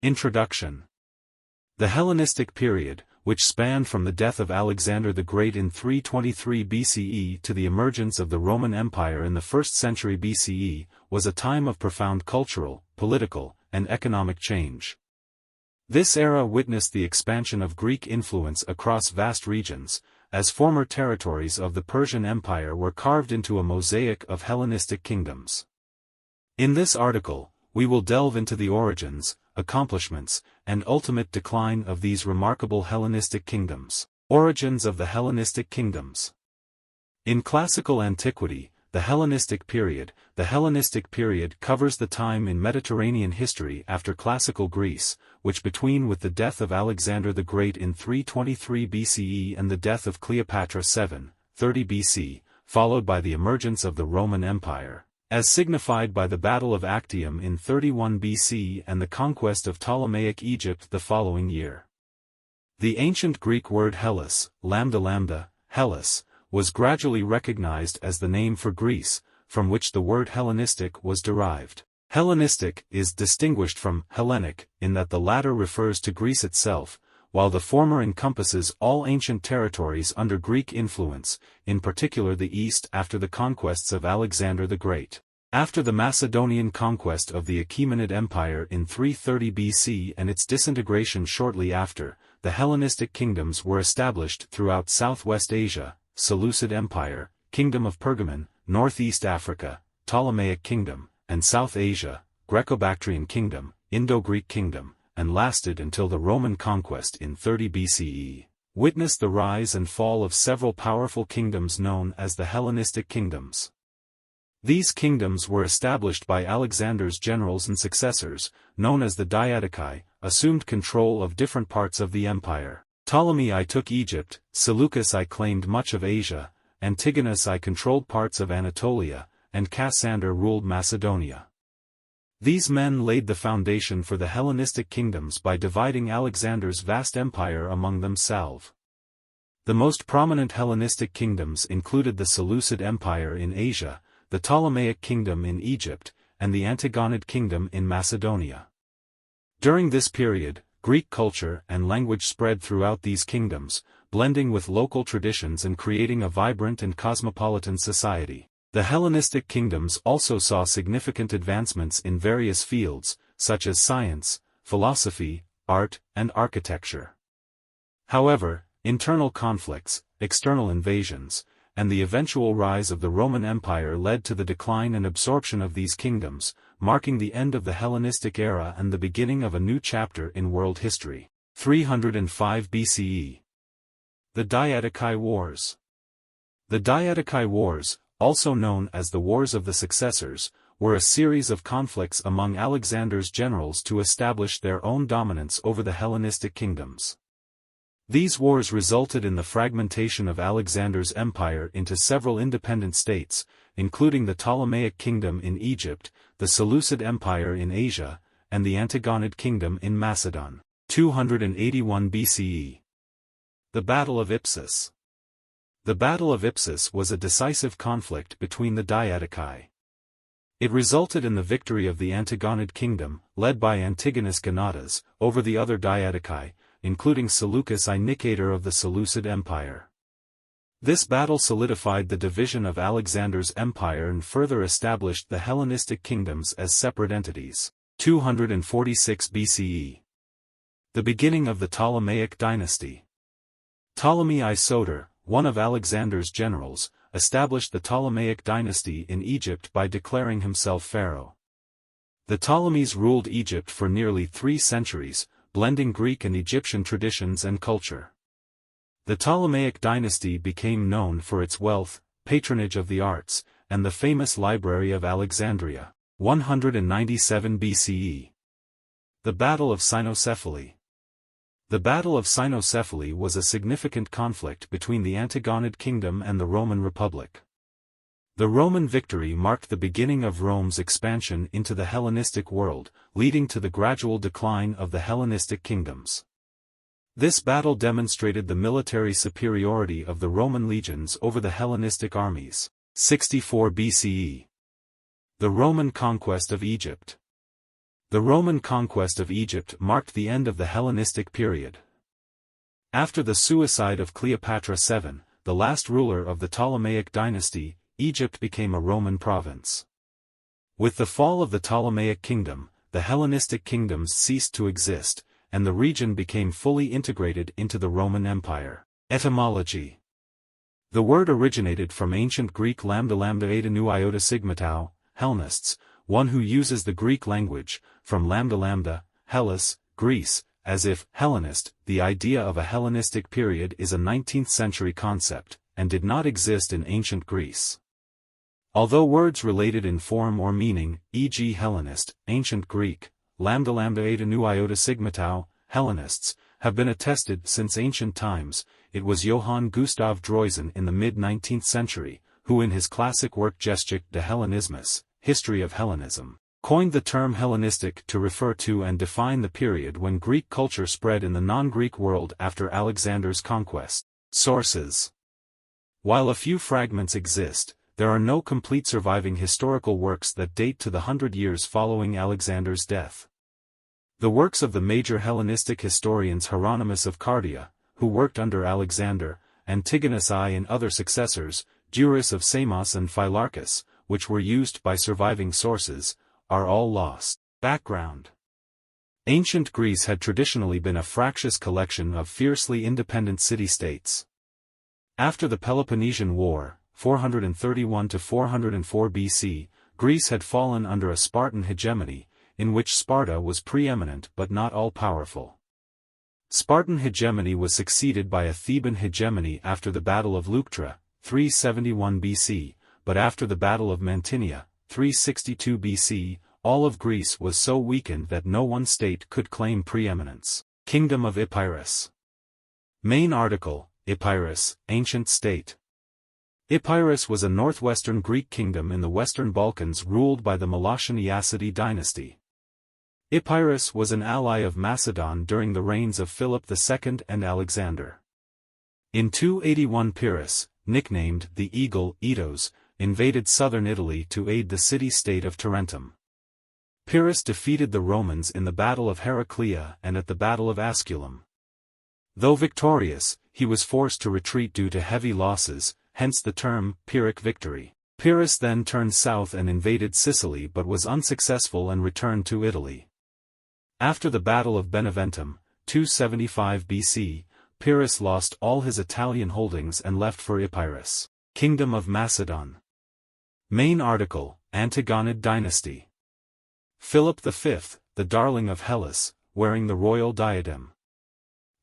Introduction. The Hellenistic period, which spanned from the death of Alexander the Great in 323 BCE to the emergence of the Roman Empire in the 1st century BCE, was a time of profound cultural, political, and economic change. This era witnessed the expansion of Greek influence across vast regions, as former territories of the Persian Empire were carved into a mosaic of Hellenistic kingdoms. In this article, we will delve into the origins, accomplishments, and ultimate decline of these remarkable Hellenistic kingdoms. Origins of the Hellenistic kingdoms. In classical antiquity, the Hellenistic period covers the time in Mediterranean history after classical Greece, which between with the death of Alexander the Great in 323 BCE and the death of Cleopatra 730 BC, followed by the emergence of the Roman Empire, as signified by the Battle of Actium in 31 BC and the conquest of Ptolemaic Egypt the following year. The ancient Greek word Hellas, lambda, Hellas, was gradually recognized as the name for Greece, from which the word Hellenistic was derived. Hellenistic is distinguished from Hellenic in that the latter refers to Greece itself, while the former encompasses all ancient territories under Greek influence, in particular the East after the conquests of Alexander the Great. After the Macedonian conquest of the Achaemenid Empire in 330 BC and its disintegration shortly after, the Hellenistic kingdoms were established throughout Southwest Asia: Seleucid Empire, Kingdom of Pergamon, Northeast Africa, Ptolemaic Kingdom, and South Asia, Greco-Bactrian Kingdom, Indo-Greek Kingdom, and lasted until the Roman conquest in 30 BCE, witnessed the rise and fall of several powerful kingdoms known as the Hellenistic kingdoms. These kingdoms were established by Alexander's generals and successors, known as the Diadochi, assumed control of different parts of the empire. Ptolemy I took Egypt, Seleucus I claimed much of Asia, Antigonus I controlled parts of Anatolia, and Cassander ruled Macedonia. These men laid the foundation for the Hellenistic kingdoms by dividing Alexander's vast empire among themselves. The most prominent Hellenistic kingdoms included the Seleucid Empire in Asia, the Ptolemaic Kingdom in Egypt, and the Antigonid Kingdom in Macedonia. During this period, Greek culture and language spread throughout these kingdoms, blending with local traditions and creating a vibrant and cosmopolitan society. The Hellenistic kingdoms also saw significant advancements in various fields, such as science, philosophy, art, and architecture. However, internal conflicts, external invasions, and the eventual rise of the Roman Empire led to the decline and absorption of these kingdoms, marking the end of the Hellenistic era and the beginning of a new chapter in world history. 305 BCE. The Diadochi Wars. The Diadochi Wars, also known as the Wars of the Successors, were a series of conflicts among Alexander's generals to establish their own dominance over the Hellenistic kingdoms. These wars resulted in the fragmentation of Alexander's empire into several independent states, including the Ptolemaic Kingdom in Egypt, the Seleucid Empire in Asia, and the Antigonid Kingdom in Macedon. 281 BCE. The Battle of Ipsus. The Battle of Ipsus was a decisive conflict between the Diadochi. It resulted in the victory of the Antigonid Kingdom, led by Antigonus Gonatas, over the other Diadochi, including Seleucus I Nicator of the Seleucid Empire. This battle solidified the division of Alexander's empire and further established the Hellenistic kingdoms as separate entities. 246 BCE. The beginning of the Ptolemaic dynasty. Ptolemy I Soter, one of Alexander's generals, established the Ptolemaic dynasty in Egypt by declaring himself pharaoh. The Ptolemies ruled Egypt for nearly 3 centuries, blending Greek and Egyptian traditions and culture. The Ptolemaic dynasty became known for its wealth, patronage of the arts, and the famous Library of Alexandria. 197 BCE. The Battle of Cynocephaly. The Battle of Cynocephaly was a significant conflict between the Antigonid Kingdom and the Roman Republic. The Roman victory marked the beginning of Rome's expansion into the Hellenistic world, leading to the gradual decline of the Hellenistic kingdoms. This battle demonstrated the military superiority of the Roman legions over the Hellenistic armies. 64 BCE. The Roman conquest of Egypt. The Roman conquest of Egypt marked the end of the Hellenistic period. After the suicide of Cleopatra VII, the last ruler of the Ptolemaic dynasty, Egypt became a Roman province. With the fall of the Ptolemaic kingdom, the Hellenistic kingdoms ceased to exist, and the region became fully integrated into the Roman Empire. Etymology. The word originated from ancient Greek lambda eta nu iota sigma tau, Hellenists, one who uses the Greek language, from lambda, Hellas, Greece, as if, Hellenist. The idea of a Hellenistic period is a 19th-century concept, and did not exist in ancient Greece. Although words related in form or meaning, e.g. Hellenist, ancient Greek, lambda eta nu iota sigma tau, Hellenists, have been attested since ancient times, it was Johann Gustav Droysen in the mid-19th century, who in his classic work Geschichte des Hellenismus, History of Hellenism, coined the term Hellenistic to refer to and define the period when Greek culture spread in the non-Greek world after Alexander's conquest. Sources. While a few fragments exist, there are no complete surviving historical works that date to the 100 years following Alexander's death. The works of the major Hellenistic historians Hieronymus of Cardia, who worked under Alexander, Antigonus I and other successors, Duris of Samos and Phylarchus, which were used by surviving sources, are all lost. Background. Ancient Greece had traditionally been a fractious collection of fiercely independent city-states. After the Peloponnesian War, 431 to 404 BC, Greece had fallen under a Spartan hegemony, in which Sparta was preeminent but not all-powerful. Spartan hegemony was succeeded by a Theban hegemony after the Battle of Leuctra, 371 BC, but after the Battle of Mantinea, 362 BC, all of Greece was so weakened that no one state could claim preeminence. Kingdom of Epirus. Main article, Epirus, Ancient State. Epirus was a northwestern Greek kingdom in the Western Balkans ruled by the Meletian Dynasty. Epirus was an ally of Macedon during the reigns of Philip II and Alexander. In 281 Pyrrhus, nicknamed the Eagle, Etos, invaded southern Italy to aid the city-state of Tarentum. Pyrrhus defeated the Romans in the Battle of Heraclea and at the Battle of Asculum. Though victorious, he was forced to retreat due to heavy losses, hence the term, Pyrrhic victory. Pyrrhus then turned south and invaded Sicily but was unsuccessful and returned to Italy. After the Battle of Beneventum, 275 BC, Pyrrhus lost all his Italian holdings and left for Epirus. Kingdom of Macedon. Main article, Antigonid Dynasty. Philip V, the darling of Hellas, wearing the royal diadem.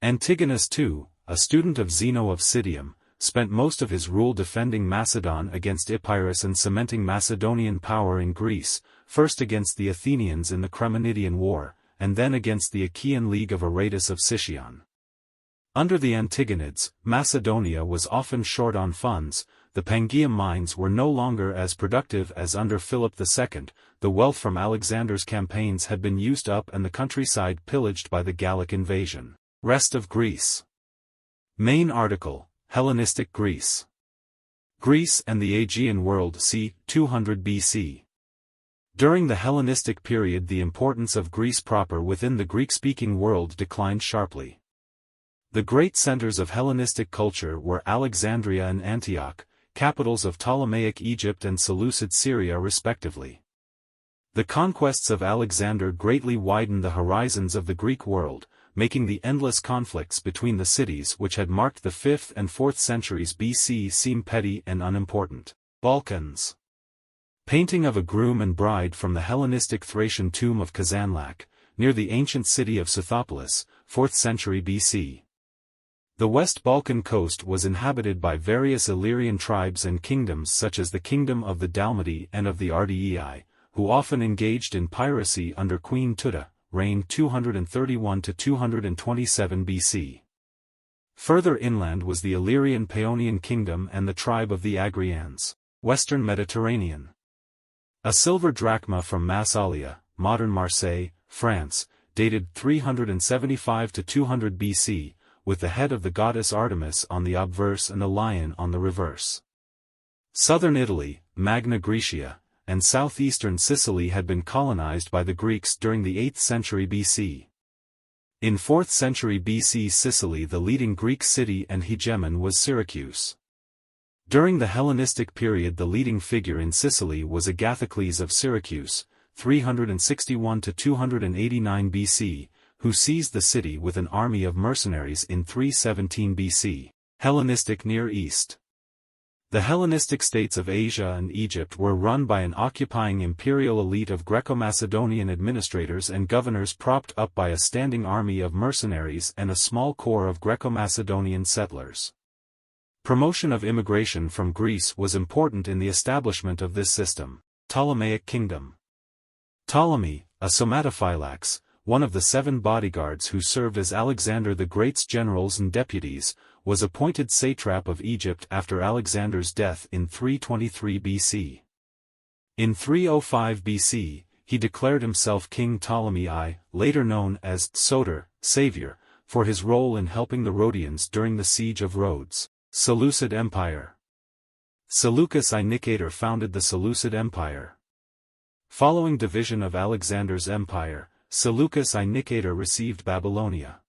Antigonus II, a student of Zeno of Citium, spent most of his rule defending Macedon against Epirus and cementing Macedonian power in Greece, first against the Athenians in the Cremonidian War, and then against the Achaean League of Aratus of Sicyon. Under the Antigonids, Macedonia was often short on funds, the Pangaean mines were no longer as productive as under Philip II, the wealth from Alexander's campaigns had been used up and the countryside pillaged by the Gallic invasion. Rest of Greece. Main article, Hellenistic Greece. Greece and the Aegean world c. 200 BC. During the Hellenistic period the importance of Greece proper within the Greek-speaking world declined sharply. The great centers of Hellenistic culture were Alexandria and Antioch, capitals of Ptolemaic Egypt and Seleucid Syria respectively. The conquests of Alexander greatly widened the horizons of the Greek world, making the endless conflicts between the cities which had marked the 5th and 4th centuries BC seem petty and unimportant. Balkans. Painting of a groom and bride from the Hellenistic Thracian tomb of Kazanlak, near the ancient city of Scythopolis, 4th century BC. The West Balkan coast was inhabited by various Illyrian tribes and kingdoms such as the kingdom of the Dalmati and of the Ardii, who often engaged in piracy under Queen Tuta, reigned 231 to 227 BC. Further inland was the Illyrian Paeonian kingdom and the tribe of the Agrians. Western Mediterranean. A silver drachma from Massalia, modern Marseille, France, dated 375 to 200 BC, with the head of the goddess Artemis on the obverse and a lion on the reverse. Southern Italy, Magna Graecia, and southeastern Sicily had been colonized by the Greeks during the 8th century BC. In 4th century BC Sicily, the leading Greek city and hegemon was Syracuse. During the Hellenistic period, the leading figure in Sicily was Agathocles of Syracuse, 361 to 289 BC, who seized the city with an army of mercenaries in 317 BC. Hellenistic Near East. The Hellenistic states of Asia and Egypt were run by an occupying imperial elite of Greco-Macedonian administrators and governors propped up by a standing army of mercenaries and a small corps of Greco-Macedonian settlers. Promotion of immigration from Greece was important in the establishment of this system. Ptolemaic Kingdom. Ptolemy, a somatophylax, one of the 7 bodyguards who served as Alexander the Great's generals and deputies, was appointed satrap of Egypt after Alexander's death in 323 BC. In 305 BC, he declared himself King Ptolemy I, later known as Soter, Savior, for his role in helping the Rhodians during the siege of Rhodes. Seleucid Empire. Seleucus I Nicator founded the Seleucid Empire. Following division of Alexander's empire, Seleucus I Nicator received Babylonia.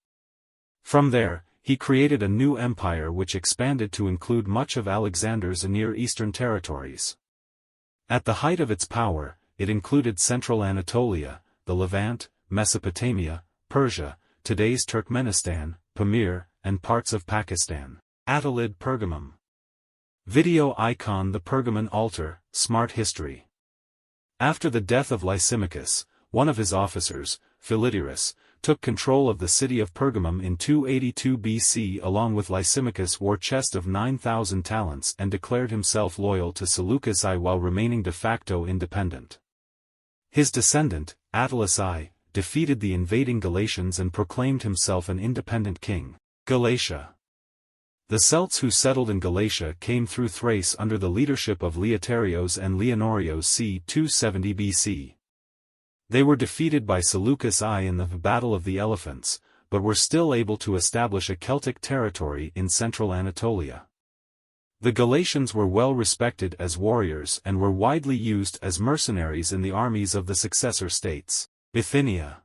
From there, he created a new empire which expanded to include much of Alexander's Near Eastern territories. At the height of its power, it included central Anatolia, the Levant, Mesopotamia, Persia, today's Turkmenistan, Pamir, and parts of Pakistan. Attalid Pergamum. Video icon. The Pergamon altar, Smart History. After the death of Lysimachus, one of his officers, Philidorus, took control of the city of Pergamum in 282 BC along with Lysimachus' war chest of 9,000 talents and declared himself loyal to Seleucus I while remaining de facto independent. His descendant, Attalus I, defeated the invading Galatians and proclaimed himself an independent king. Galatia. The Celts who settled in Galatia came through Thrace under the leadership of Leoterios and Leonorios c. 270 BC. They were defeated by Seleucus I in the Battle of the Elephants, but were still able to establish a Celtic territory in central Anatolia. The Galatians were well respected as warriors and were widely used as mercenaries in the armies of the successor states. Bithynia.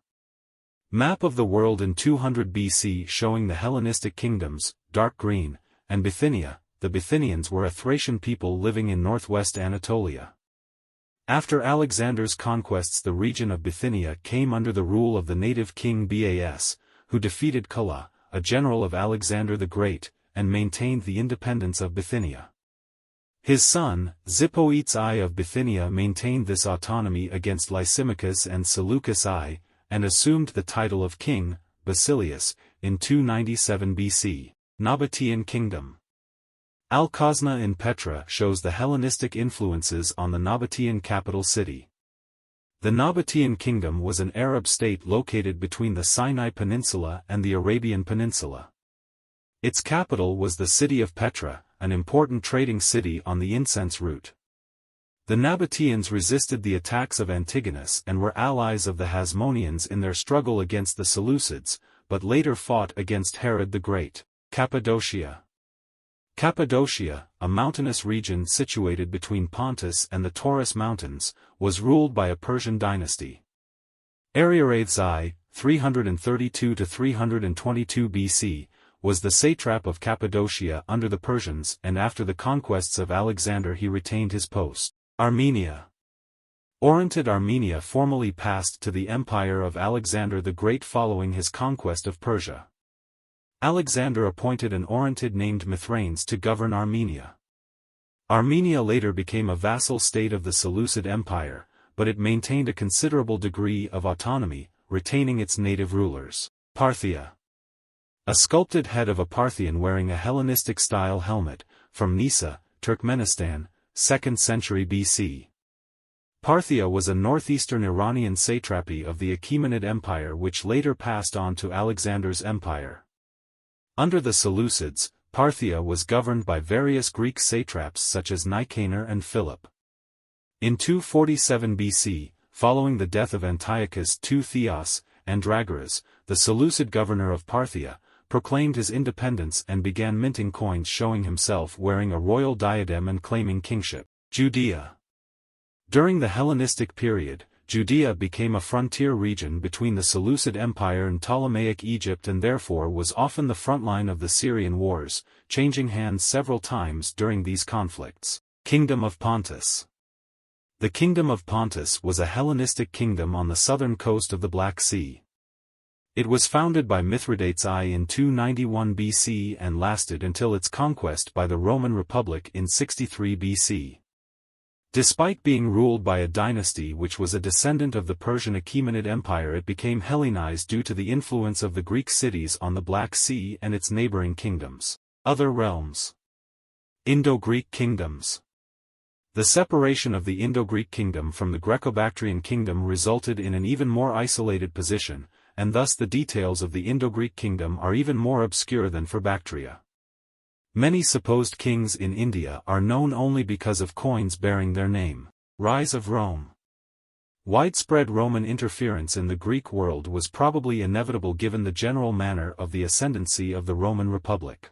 Map of the world in 200 BC showing the Hellenistic kingdoms, dark green, and Bithynia. The Bithynians were a Thracian people living in northwest Anatolia. After Alexander's conquests, the region of Bithynia came under the rule of the native king Bas, who defeated Culla, a general of Alexander the Great, and maintained the independence of Bithynia. His son, Zipoetes I of Bithynia maintained this autonomy against Lysimachus and Seleucus I, and assumed the title of king, Basilius, in 297 BC. Nabatean Kingdom. Al-Khazna in Petra shows the Hellenistic influences on the Nabatean capital city. The Nabatean Kingdom was an Arab state located between the Sinai Peninsula and the Arabian Peninsula. Its capital was the city of Petra, an important trading city on the incense route. The Nabateans resisted the attacks of Antigonid and were allies of the Hasmoneans in their struggle against the Seleucids, but later fought against Herod the Great. Cappadocia. Cappadocia, a mountainous region situated between Pontus and the Taurus Mountains, was ruled by a Persian dynasty. Ariarathes I, 332 to 322 BC, was the satrap of Cappadocia under the Persians, and after the conquests of Alexander he retained his post. Armenia. Orontid Armenia formally passed to the empire of Alexander the Great following his conquest of Persia. Alexander appointed an Orontid named Mithranes to govern Armenia. Armenia later became a vassal state of the Seleucid Empire, but it maintained a considerable degree of autonomy, retaining its native rulers. Parthia. A sculpted head of a Parthian wearing a Hellenistic-style helmet, from Nisa, Turkmenistan, 2nd century BC. Parthia was a northeastern Iranian satrapy of the Achaemenid Empire which later passed on to Alexander's empire. Under the Seleucids, Parthia was governed by various Greek satraps such as Nicanor and Philip. In 247 BC, following the death of Antiochus II Theos, Andragoras, the Seleucid governor of Parthia, proclaimed his independence and began minting coins showing himself wearing a royal diadem and claiming kingship. Judea. During the Hellenistic period, Judea became a frontier region between the Seleucid Empire and Ptolemaic Egypt and therefore was often the front line of the Syrian wars, changing hands several times during these conflicts. Kingdom of Pontus. The Kingdom of Pontus was a Hellenistic kingdom on the southern coast of the Black Sea. It was founded by Mithridates I in 291 BC and lasted until its conquest by the Roman Republic in 63 BC. Despite being ruled by a dynasty which was a descendant of the Persian Achaemenid Empire, it became Hellenized due to the influence of the Greek cities on the Black Sea and its neighboring kingdoms. Other realms. Indo-Greek kingdoms. The separation of the Indo-Greek kingdom from the Greco-Bactrian kingdom resulted in an even more isolated position, and thus the details of the Indo-Greek kingdom are even more obscure than for Bactria. Many supposed kings in India are known only because of coins bearing their name. Rise of Rome. Widespread Roman interference in the Greek world was probably inevitable given the general manner of the ascendancy of the Roman Republic.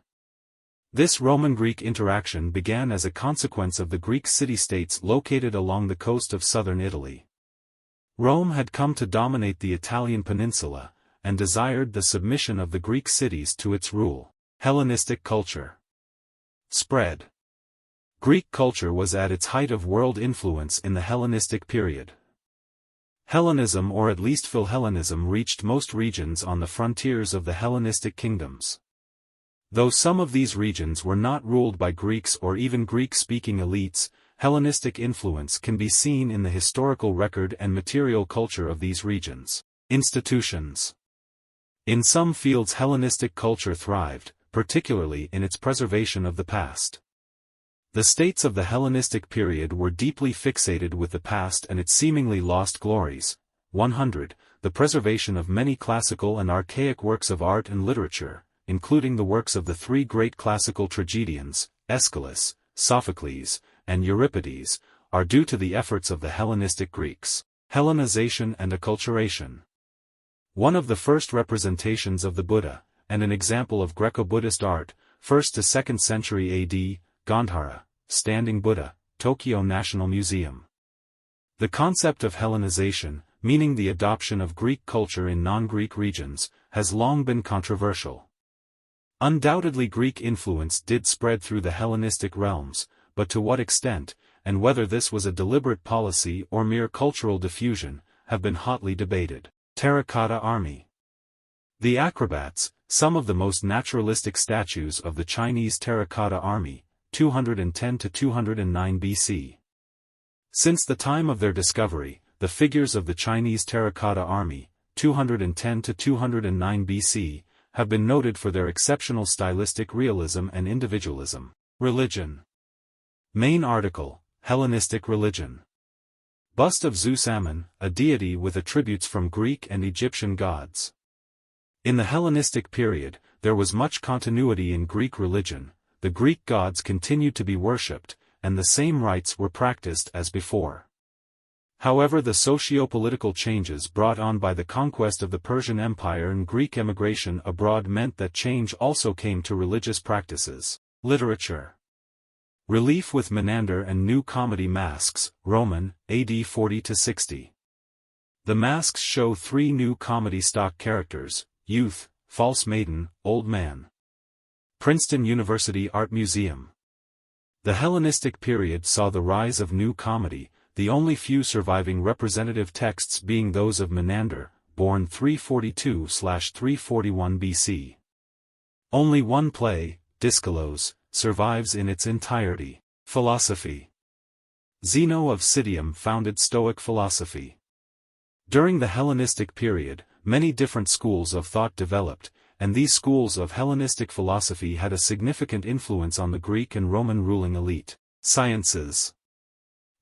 This Roman-Greek interaction began as a consequence of the Greek city-states located along the coast of southern Italy. Rome had come to dominate the Italian peninsula, and desired the submission of the Greek cities to its rule. Hellenistic culture. Spread. Greek culture was at its height of world influence in the Hellenistic period. Hellenism, or at least Philhellenism, reached most regions on the frontiers of the Hellenistic kingdoms. Though some of these regions were not ruled by Greeks or even Greek-speaking elites, Hellenistic influence can be seen in the historical record and material culture of these regions. Institutions. In some fields Hellenistic culture thrived, particularly in its preservation of the past. The states of the Hellenistic period were deeply fixated with the past and its seemingly lost glories. 100. The preservation of many classical and archaic works of art and literature, including the works of the three great classical tragedians, Aeschylus, Sophocles, and Euripides, are due to the efforts of the Hellenistic Greeks. Hellenization and acculturation. One of the first representations of the Buddha, and an example of Greco-Buddhist art, 1st to 2nd century AD, Gandhara, Standing Buddha, Tokyo National Museum. The concept of Hellenization, meaning the adoption of Greek culture in non-Greek regions, has long been controversial. Undoubtedly Greek influence did spread through the Hellenistic realms, but to what extent, and whether this was a deliberate policy or mere cultural diffusion, have been hotly debated. Terracotta Army. The acrobats, some of the most naturalistic statues of the Chinese terracotta army, 210 to 209 BC. Since the time of their discovery, the figures of the Chinese terracotta army, 210 to 209 BC, have been noted for their exceptional stylistic realism and individualism. Religion. Main article, Hellenistic religion. Bust of Zeus Ammon, a deity with attributes from Greek and Egyptian gods. In the Hellenistic period, there was much continuity in Greek religion, the Greek gods continued to be worshipped, and the same rites were practiced as before. However, the socio-political changes brought on by the conquest of the Persian Empire and Greek emigration abroad meant that change also came to religious practices. Literature. Relief with Menander and New Comedy masks, Roman, AD 40 to 60. The masks show three New Comedy stock characters: youth, false maiden, old man. Princeton University Art Museum. The Hellenistic period saw the rise of New Comedy, the only few surviving representative texts being those of Menander, born 342/341 BC. Only one play, Dyskolos, survives in its entirety. Philosophy. Zeno of Citium founded Stoic philosophy. During the Hellenistic period, many different schools of thought developed, and these schools of Hellenistic philosophy had a significant influence on the Greek and Roman ruling elite. Sciences.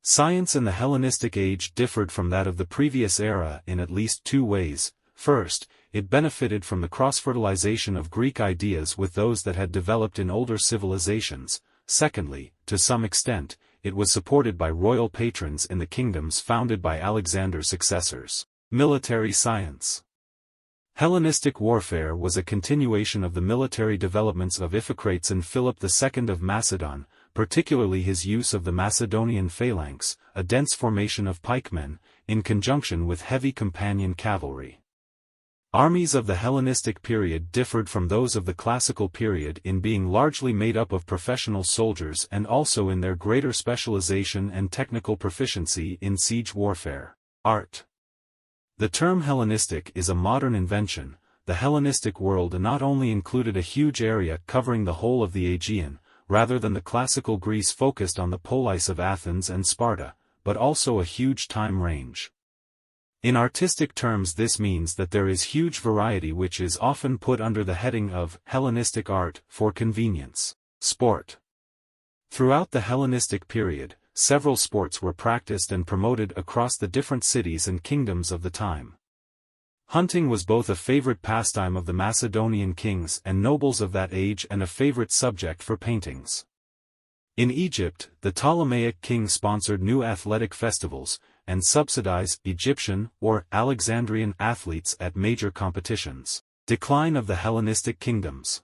Science in the Hellenistic age differed from that of the previous era in at least two ways. First, it benefited from the cross-fertilization of Greek ideas with those that had developed in older civilizations. Secondly, to some extent, it was supported by royal patrons in the kingdoms founded by Alexander's successors. Military science. Hellenistic warfare was a continuation of the military developments of Iphicrates and Philip II of Macedon, particularly his use of the Macedonian phalanx, a dense formation of pikemen, in conjunction with heavy companion cavalry. Armies of the Hellenistic period differed from those of the Classical period in being largely made up of professional soldiers and also in their greater specialization and technical proficiency in siege warfare. Art. The term Hellenistic is a modern invention. The Hellenistic world not only included a huge area covering the whole of the Aegean, rather than the classical Greece focused on the polis of Athens and Sparta, but also a huge time range. In artistic terms, this means that there is huge variety, which is often put under the heading of Hellenistic art for convenience. Sport. Throughout the Hellenistic period, several sports were practiced and promoted across the different cities and kingdoms of the time. Hunting was both a favorite pastime of the Macedonian kings and nobles of that age and a favorite subject for paintings. In Egypt, the Ptolemaic king sponsored new athletic festivals, and subsidized Egyptian or Alexandrian athletes at major competitions. Decline of the Hellenistic kingdoms.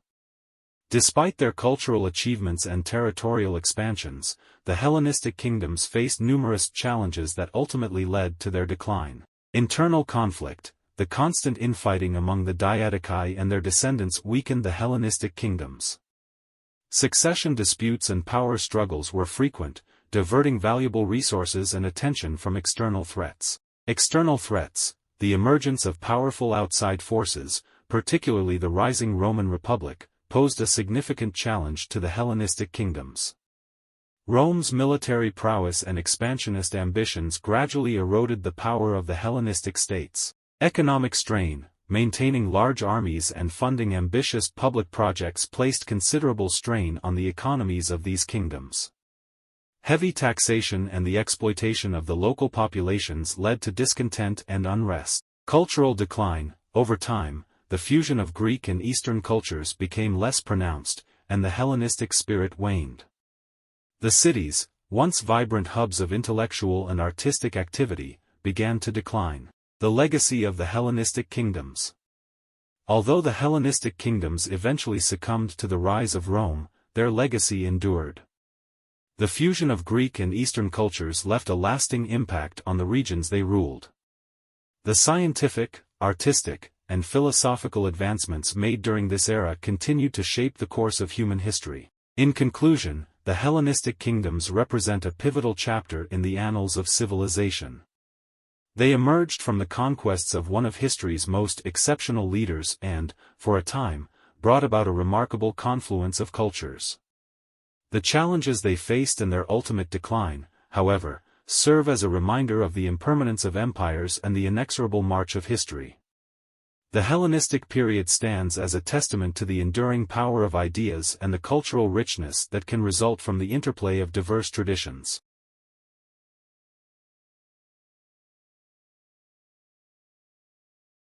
Despite their cultural achievements and territorial expansions, the Hellenistic kingdoms faced numerous challenges that ultimately led to their decline. Internal conflict. The constant infighting among the Diadochi and their descendants weakened the Hellenistic kingdoms. Succession disputes and power struggles were frequent, diverting valuable resources and attention from external threats. External threats. The emergence of powerful outside forces, particularly the rising Roman Republic, posed a significant challenge to the Hellenistic kingdoms. Rome's military prowess and expansionist ambitions gradually eroded the power of the Hellenistic states. Economic strain. Maintaining large armies and funding ambitious public projects placed considerable strain on the economies of these kingdoms. Heavy taxation and the exploitation of the local populations led to discontent and unrest. Cultural decline. Over time, the fusion of Greek and Eastern cultures became less pronounced, and the Hellenistic spirit waned. The cities, once vibrant hubs of intellectual and artistic activity, began to decline. The legacy of the Hellenistic kingdoms. Although the Hellenistic kingdoms eventually succumbed to the rise of Rome, their legacy endured. The fusion of Greek and Eastern cultures left a lasting impact on the regions they ruled. The scientific, artistic, and philosophical advancements made during this era continued to shape the course of human history. In conclusion, the Hellenistic kingdoms represent a pivotal chapter in the annals of civilization. They emerged from the conquests of one of history's most exceptional leaders and, for a time, brought about a remarkable confluence of cultures. The challenges they faced and their ultimate decline, however, serve as a reminder of the impermanence of empires and the inexorable march of history. The Hellenistic period stands as a testament to the enduring power of ideas and the cultural richness that can result from the interplay of diverse traditions.